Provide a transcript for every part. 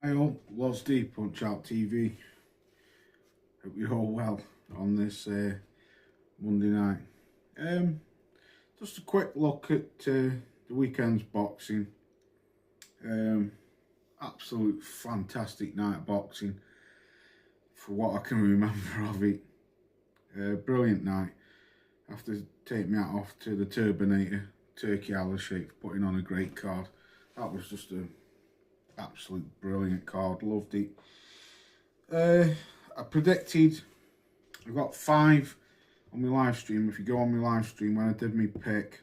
Hi all, Loz D, Punch Out TV. Hope you're all well on this Monday night. Just a quick look at the weekend's boxing. Absolute fantastic night of boxing for what I can remember of it. Brilliant night. I have to take my hat off to the Turbinator, Turkey Alashik, for putting on a great card. That was just a absolute brilliant card, loved it. I predicted, I got 5 on my live stream. If you go on my live stream, when I did my pick,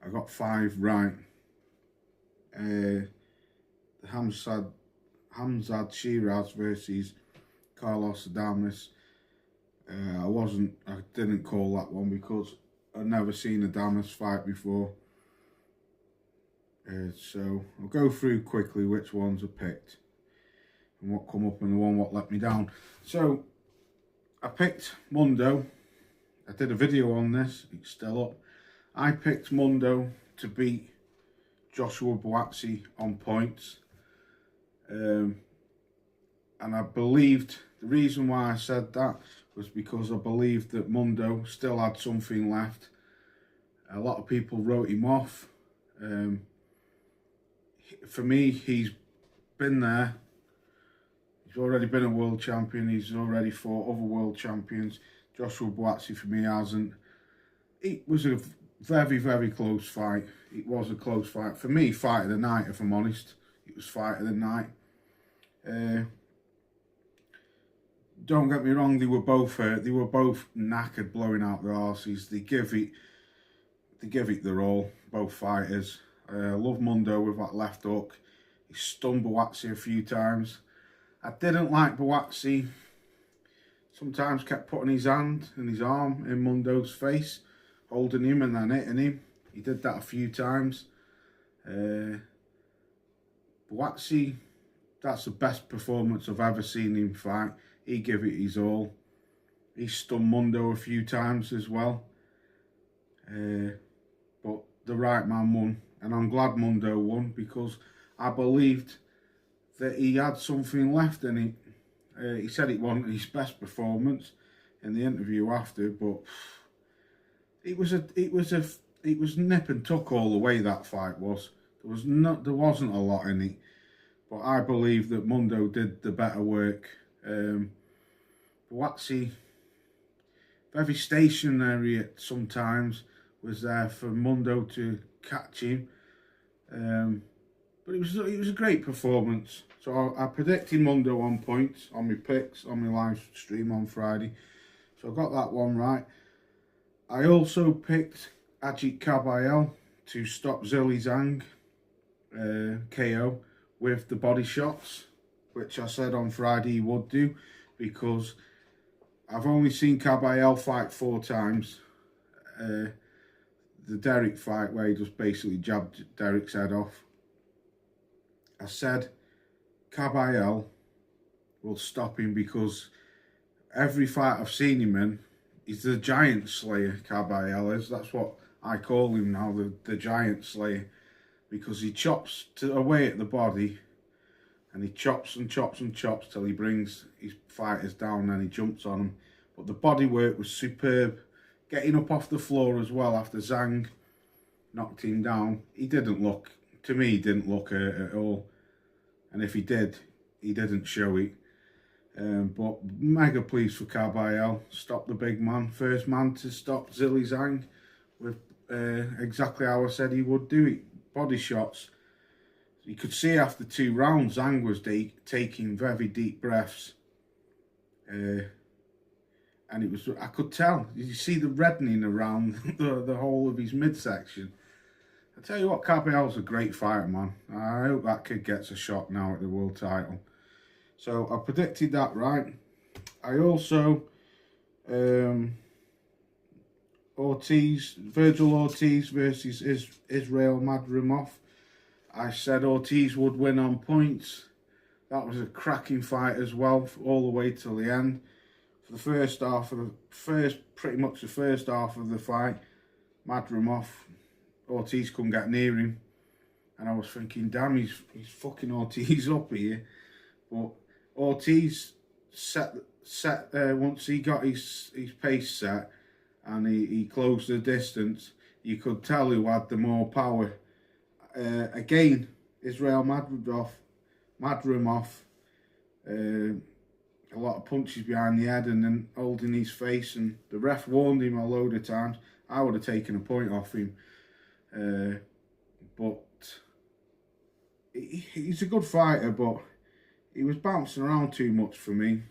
I got 5 right. The Hamzat Shiraz versus Carlos Adames. I didn't call that one because I'd never seen Adames fight before. So I'll go through quickly which ones I picked and what come up and the one what let me down. So I picked Mundo. I did a video on this, it's still up. I picked Mundo to beat Joshua Buatsi on points. And I believed, the reason why I said that was because I believed that Mundo still had something left. A lot of people wrote him off. For me, he's been there. He's already been a world champion. He's already fought other world champions. Joshua Buatsi, for me, hasn't. It was a very, very close fight. It was a close fight. For me, fight of the night, if I'm honest. It was fight of the night. Don't get me wrong, they were both hurt. They were both knackered, blowing out their arses. They give it their all, both fighters. I love Mundo with that left hook. He stunned Buatsi a few times. I didn't like Buatsi. Sometimes kept putting his hand and his arm in Mundo's face, holding him and then hitting him. He did that a few times. Buatsi, that's the best performance I've ever seen him fight. He gave it his all. He stunned Mundo a few times as well. But the right man won. And I'm glad Mundo won because I believed that he had something left in it. He said it wasn't his best performance in the interview after, but it was nip and tuck all the way that fight was. There wasn't a lot in it, but I believe that Mundo did the better work. Buatsi, very stationary at sometimes, was there for Mundo to catch him, but it was a great performance. So I predicted Mundo on points on my picks on my live stream on Friday, so I got that one right. I also picked Ajit Kabayel to stop Zhilei Zhang KO with the body shots, which I said on Friday he would do, because I've only seen Kabayel fight 4 times. The Derek fight where he just basically jabbed Derek's head off. I said Kabayel will stop him because every fight I've seen him in, he's the giant slayer, Kabayel is. That's what I call him now, the giant slayer, because he chops away at the body and he chops and chops and chops till he brings his fighters down and he jumps on them. But the body work was superb. Getting up off the floor as well after Zhang knocked him down. He didn't look, to me, he didn't look hurt at all. And if he did, he didn't show it. But mega pleased for Kabayel. Stop the big man. First man to stop Zhilei Zhang with exactly how I said he would do it. Body shots. You could see after 2 rounds, Zhang was taking very deep breaths. And it was, I could tell, you see the reddening around the whole of his midsection. I tell you what, Kabayel's a great fighter, man. I hope that kid gets a shot now at the world title. So I predicted that right. I also, Virgil Ortiz versus Israel Madrimov. I said Ortiz would win on points. That was a cracking fight as well, all the way till the end. For the first half of pretty much the first half of the fight, Madrimov, Ortiz couldn't get near him. and I was thinking, damn, he's fucking Ortiz up here. But Ortiz set once he got his pace set and he closed the distance, you could tell who had the more power. Again, Israel Madrimov, a lot of punches behind the head and then holding his face, and the ref warned him a load of times. I would have taken a point off him, but he's a good fighter, but he was bouncing around too much for me,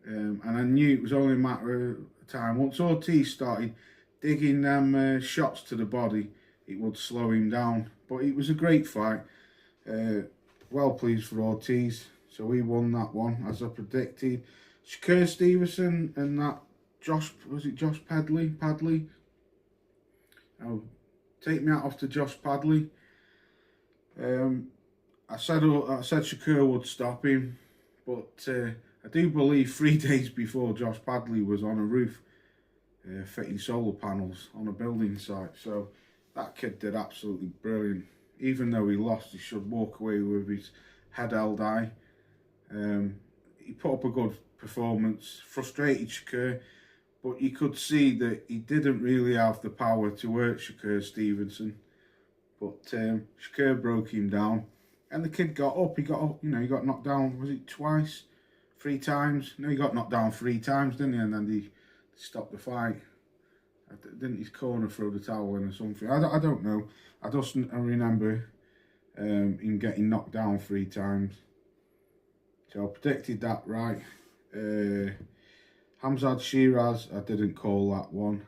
and I knew it was only a matter of time. Once Ortiz started digging them shots to the body, it would slow him down. But it was a great fight. Well pleased for Ortiz. So he won that one, as I predicted. Shakur Stevenson and that Josh Padley? Oh, take me out off to Josh Padley. I said Shakur would stop him, but I do believe 3 days before, Josh Padley was on a roof fitting solar panels on a building site. So that kid did absolutely brilliant. Even though he lost, he should walk away with his head held high. He put up a good performance, frustrated Shakur, but you could see that he didn't really have the power to hurt Shakur Stevenson. But Shakur broke him down, and the kid got up. He got up, he got knocked down. Was it twice, 3 times? No, he got knocked down 3 times, didn't he? And then he stopped the fight. Didn't his corner throw the towel in or something? I don't know. I remember him getting knocked down 3 times. So I predicted that right. Hamzat Shiraz, I didn't call that one.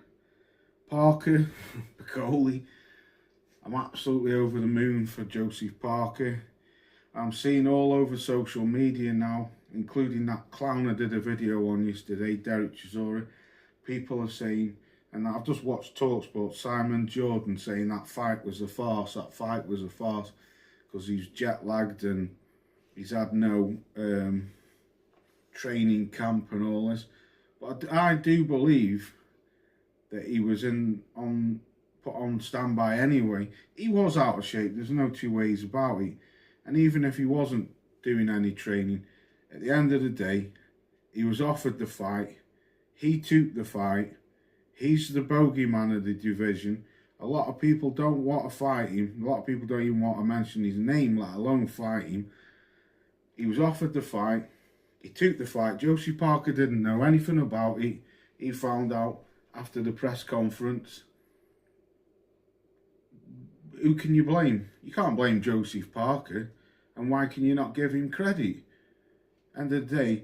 Parker, Piccoli. I'm absolutely over the moon for Joseph Parker. I'm seeing all over social media now, including that clown I did a video on yesterday, Derek Chisora. People are saying, and I've just watched TalkSport, Simon Jordan saying that fight was a farce, because he's jet lagged and he's had no training camp and all this. But I do believe that he was put on standby anyway. He was out of shape, there's no 2 ways about it. And even if he wasn't doing any training, at the end of the day, he was offered the fight. He took the fight. He's the bogeyman of the division. A lot of people don't want to fight him. A lot of people don't even want to mention his name, let alone fight him. He was offered the fight. He took the fight. Josie Parker didn't know anything about it. He found out after the press conference. Who can you blame? You can't blame Joseph Parker. And why can you not give him credit? End of the day,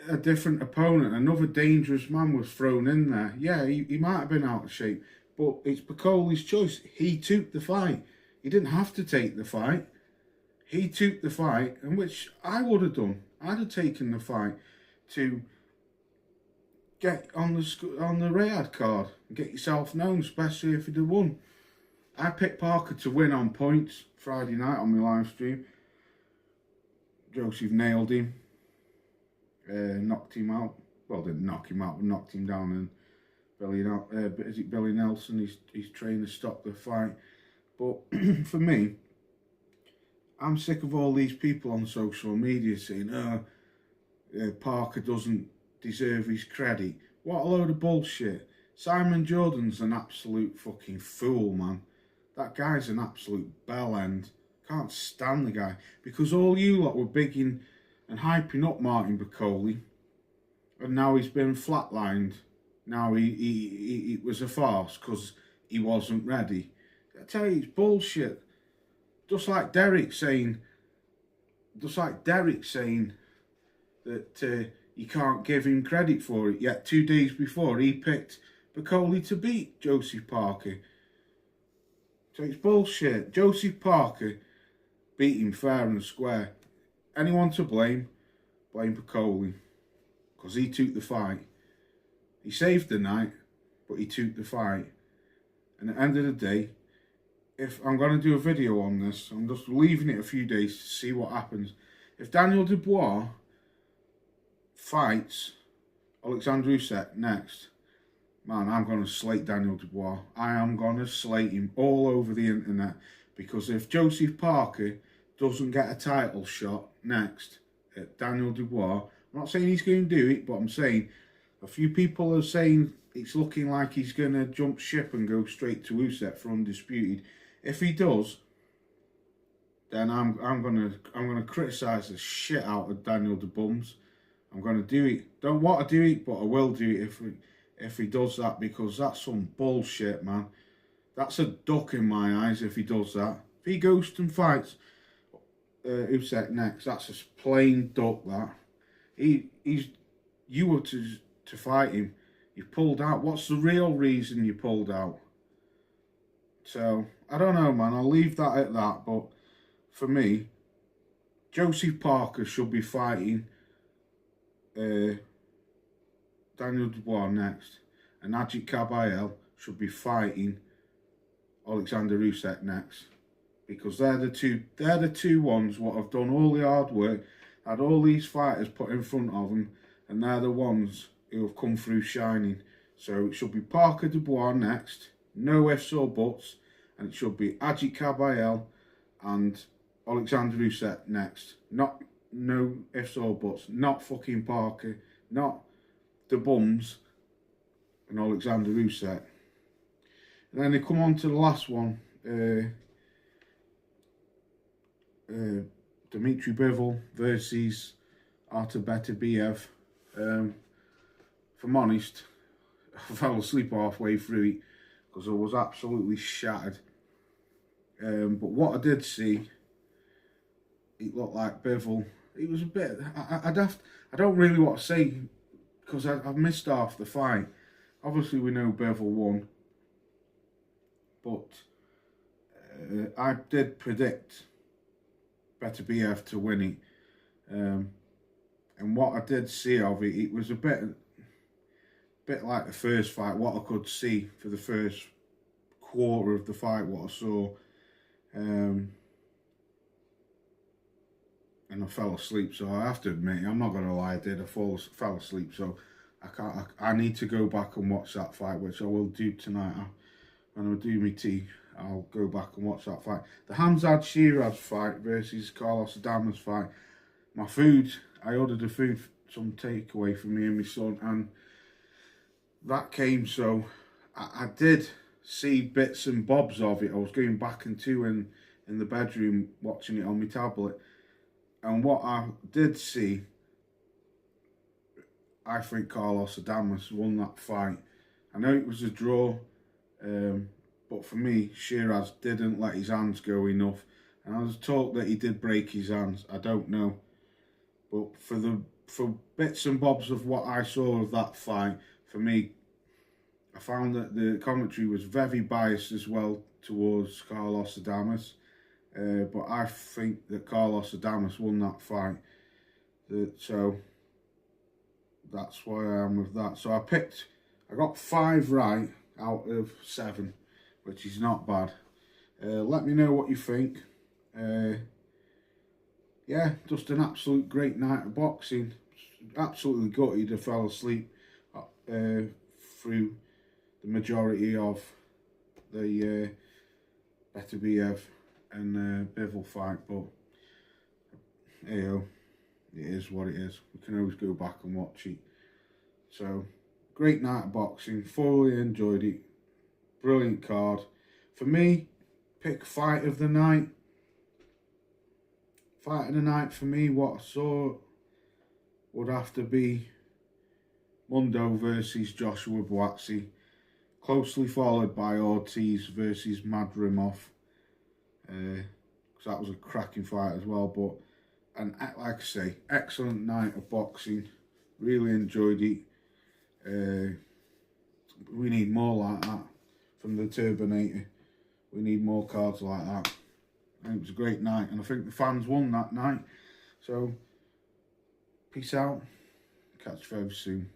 a different opponent, another dangerous man was thrown in there. Yeah, he might have been out of shape, but it's Piccoli's choice. He took the fight. He didn't have to take the fight. He took the fight, and which I would have done. I'd have taken the fight to get on the Riyadh card and get yourself known, especially if he'd have won. I picked Parker to win on points Friday night on my live stream. Joseph nailed him. Knocked him out. Well, didn't knock him out, but knocked him down. And Billy Nelson, his trainer, stopped the fight. But for me, I'm sick of all these people on social media saying, Parker doesn't deserve his credit. What a load of bullshit. Simon Jordan's an absolute fucking fool, man. That guy's an absolute bellend. Can't stand the guy. Because all you lot were bigging and hyping up Martin Piccoli, and now he's been flatlined. Now he was a farce because he wasn't ready. I tell you, it's bullshit. Just like Derek saying that you can't give him credit for it. Yet 2 days before, he picked Piccoli to beat Joseph Parker. So it's bullshit. Joseph Parker beat him fair and square. Anyone to blame? Blame Piccoli. Because he took the fight. He saved the night, but he took the fight. And at the end of the day, if I'm going to do a video on this, I'm just leaving it a few days to see what happens. If Daniel Dubois fights Alexander Usyk next, man, I'm going to slate Daniel Dubois. I am going to slate him all over the internet because if Joseph Parker doesn't get a title shot next at Daniel Dubois, I'm not saying he's going to do it, but I'm saying a few people are saying it's looking like he's going to jump ship and go straight to Usyk for undisputed. If he does, then I'm gonna criticise the shit out of Daniel Dubois. I'm gonna do it. Don't want to do it, but I will do it if he does that, because that's some bullshit, man. That's a duck in my eyes if he does that. If he goes and fights Usyk next, that's a plain duck. That you were to fight him, you pulled out. What's the real reason you pulled out? So I don't know, man. I'll leave that at that. But for me, Joseph Parker should be fighting Daniel Dubois next, and Ajit Kabayel should be fighting Alexander Usyk next, because they're the two ones what have done all the hard work, had all these fighters put in front of them, and they're the ones who have come through shining. So it should be Parker Dubois next, no ifs or buts, and it should be Ajit Kabayel and Alexander Usyk next. No ifs or buts. Not fucking Parker. Not the bums and Alexander Usyk. And then they come on to the last one. Dmitry Bivol versus Artur Beterbiev. If I'm honest, I fell asleep halfway through it because I was absolutely shattered. But what I did see, it looked like Bivol. It was a bit. I don't really want to say because I've missed half the fight. Obviously, we know Bivol won, but I did predict Beterbiev to win it. And what I did see of it, it was a bit like the first fight. What I could see for the first quarter of the fight, what I saw. And I fell asleep, so I have to admit, I'm not gonna lie, I did. I fell asleep, so I need to go back and watch that fight, which I will do tonight. When I do my tea, I'll go back and watch that fight. The Hamzat Shiraz fight versus Carlos Adames fight. My food, I ordered some takeaway for me and my son, and that came. So I did see bits and bobs of it. I was going back and to in the bedroom watching it on my tablet. And what I did see, I think Carlos Adames won that fight. I know it was a draw, but for me, Shiraz didn't let his hands go enough. And I was told that he did break his hands. I don't know. But for bits and bobs of what I saw of that fight, for me, I found that the commentary was very biased as well towards Carlos Adames. But I think that Carlos Adames won that fight. So that's why I am with that. So I got 5 right out of 7, which is not bad. Let me know what you think. Yeah, just an absolute great night of boxing. Absolutely gutted I fell asleep through the majority of the Beterbiev and Bivol fight, but hey-o, it is what it is. We can always go back and watch it. So, great night of boxing, thoroughly enjoyed it, brilliant card. For me, pick fight of the night. Fight of the night for me, what I saw would have to be Mundo versus Joshua Buatsi, closely followed by Ortiz versus Madrimov. Because that was a cracking fight as well. But, and like I say, excellent night of boxing. Really enjoyed it. We need more like that from the Turbinator. We need more cards like that. And it was a great night, and I think the fans won that night. So, peace out. Catch you very soon.